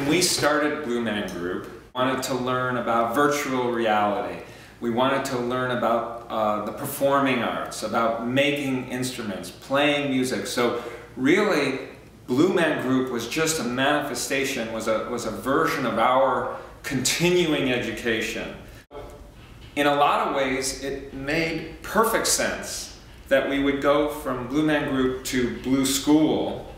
When we started Blue Man Group, we wanted to learn about virtual reality. We wanted to learn about the performing arts, about making instruments, playing music. So really, Blue Man Group was just a manifestation, was a version of our continuing education. In a lot of ways, it made perfect sense that we would go from Blue Man Group to Blue School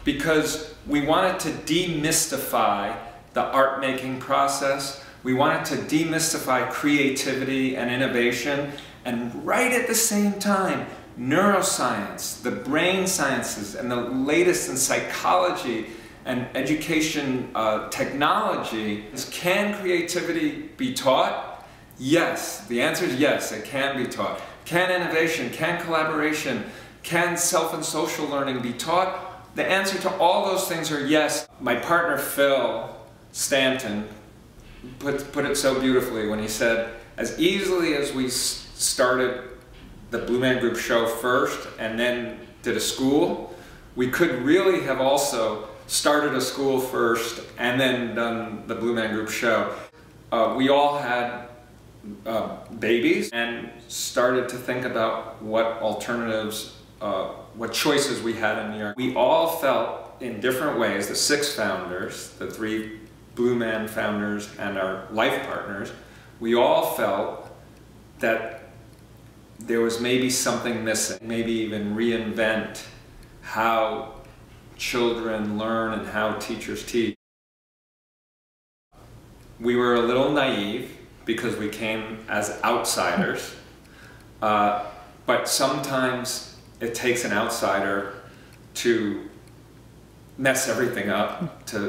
because we wanted to demystify the art-making process. We wanted to demystify creativity and innovation, and right at the same time, neuroscience, the brain sciences, and the latest in psychology and education technology. Can creativity be taught? Yes. The answer is yes, it can be taught. Can innovation, can collaboration, can self and social learning be taught? The answer to all those things are yes. My partner Phil Stanton put it so beautifully when he said, as easily as we started the Blue Man Group show first and then did a school, we could really have also started a school first and then done the Blue Man Group show. We all had babies and started to think about what alternatives, what choices we had in New York. We all felt in different ways, the 6 founders, the 3 Blue Man founders and our life partners, we all felt that there was maybe something missing, maybe even reinvent how children learn and how teachers teach. We were a little naive because we came as outsiders, but sometimes it takes an outsider to mess everything up, to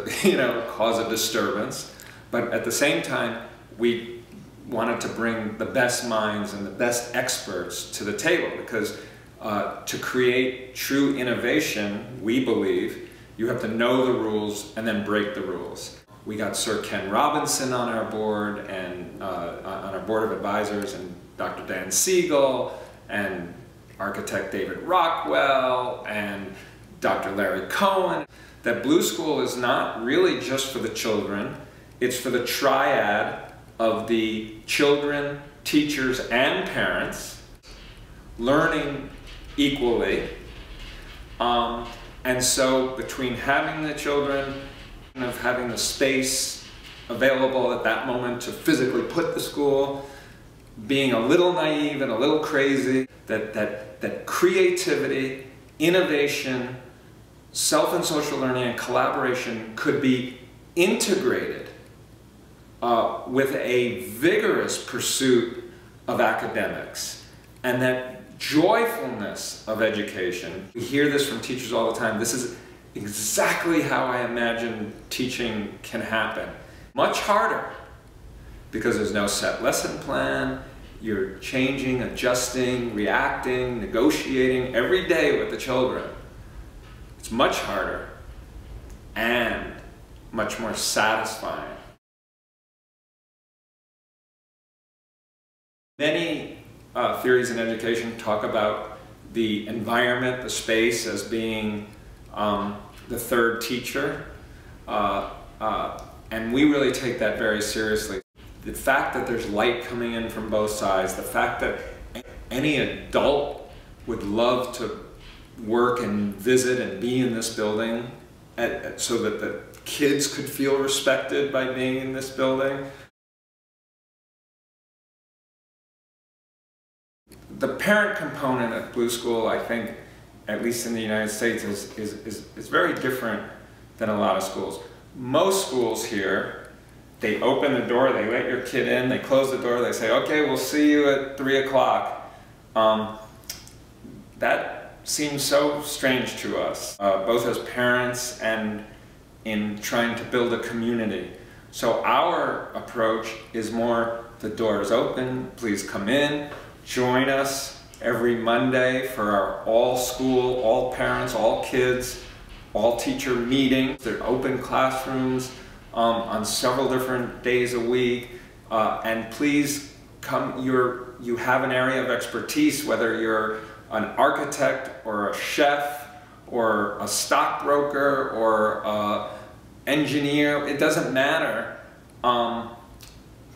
cause a disturbance. But at the same time, we wanted to bring the best minds and the best experts to the table because to create true innovation, we believe, you have to know the rules and then break the rules. We got Sir Ken Robinson on our board and on our board of advisors, and Dr. Dan Siegel and architect David Rockwell and Dr. Larry Cohen. That Blue School is not really just for the children, it's for the triad of the children, teachers, and parents learning equally. And so between having the children and of having the space available at that moment to physically put the school, being a little naive and a little crazy, that creativity, innovation, self and social learning and collaboration could be integrated with a vigorous pursuit of academics, and that joyfulness of education. We hear this from teachers all the time. This is exactly how I imagine teaching can happen. Much harder because there's no set lesson plan. You're changing, adjusting, reacting, negotiating every day with the children. It's much harder and much more satisfying. Many theories in education talk about the environment, the space, as being the third teacher, and we really take that very seriously. The fact that there's light coming in from both sides, the fact that any adult would love to work and visit and be in this building so that the kids could feel respected by being in this building. The parent component at Blue School, I think, at least in the United States, is very different than a lot of schools. Most schools here, they open the door, they let your kid in, they close the door, they say, okay, we'll see you at 3 o'clock. That seems so strange to us, both as parents and in trying to build a community. So our approach is more, the door is open, please come in, join us every Monday for our all school, all parents, all kids, all teacher meetings. They're open classrooms on several different days a week. And please come, you have an area of expertise, whether you're an architect or a chef or a stockbroker or engineer, it doesn't matter.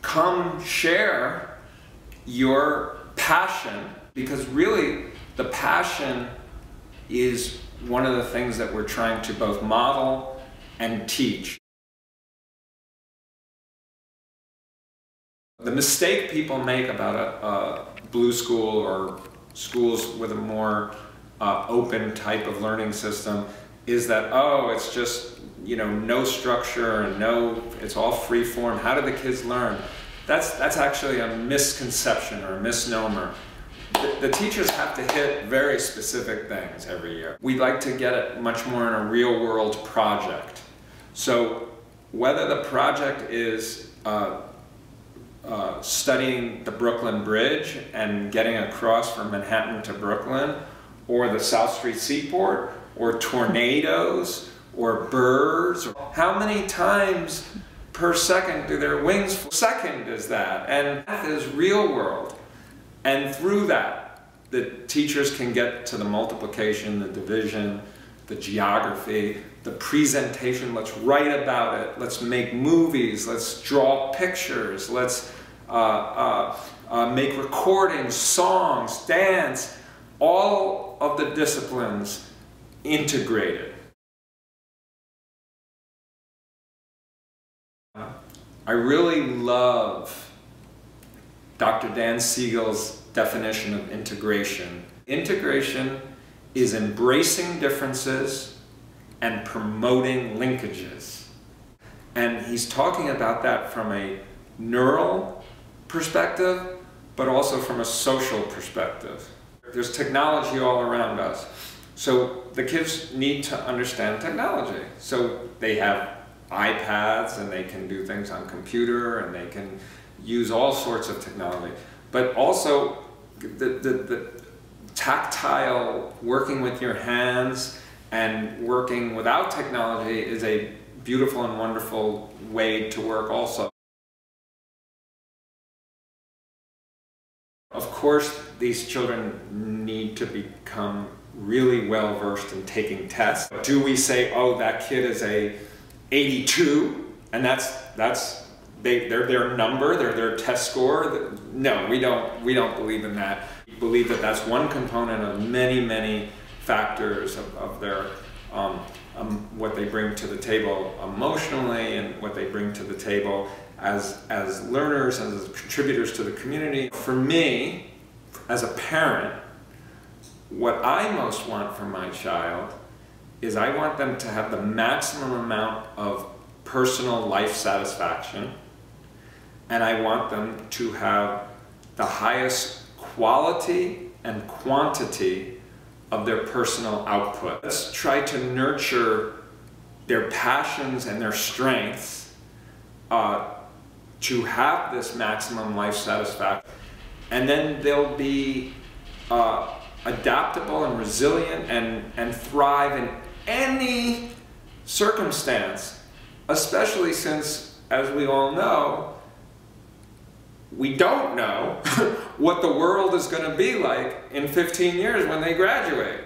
Come share your passion, because really the passion is one of the things that we're trying to both model and teach. The mistake people make about a blue school or schools with a more open type of learning system is that, oh, it's just, you know, no structure and it's all free form. How do the kids learn? That's actually a misconception or a misnomer. The teachers have to hit very specific things every year. We like to get it much more in a real world project. So whether the project is studying the Brooklyn Bridge and getting across from Manhattan to Brooklyn, or the South Street Seaport, or tornadoes, or birds. How many times per second do their wings fall? Second is that, and that is real world. And through that, the teachers can get to the multiplication, the division, the geography, the presentation. Let's write about it. Let's make movies. Let's draw pictures. Let's make recordings, songs, dance, all of the disciplines integrated. I really love Dr. Dan Siegel's definition of integration. Integration is embracing differences and promoting linkages. And he's talking about that from a neural perspective, but also from a social perspective. There's technology all around us. So the kids need to understand technology. So they have iPads and they can do things on computer and they can use all sorts of technology. But also the tactile, working with your hands and working without technology is a beautiful and wonderful way to work also. Of course, these children need to become really well versed in taking tests. Do we say, oh, that kid is a 82 and that's their number, their test score? No, we don't believe in that. We believe that that's one component of many factors of their what they bring to the table emotionally and what they bring to the table as learners and as contributors to the community. For me, as a parent, what I most want from my child is I want them to have the maximum amount of personal life satisfaction, and I want them to have the highest quality and quantity of their personal output. Let's try to nurture their passions and their strengths to have this maximum life satisfaction. And then they'll be adaptable and resilient and thrive in any circumstance, especially since, as we all know, we don't know what the world is going to be like in 15 years when they graduate.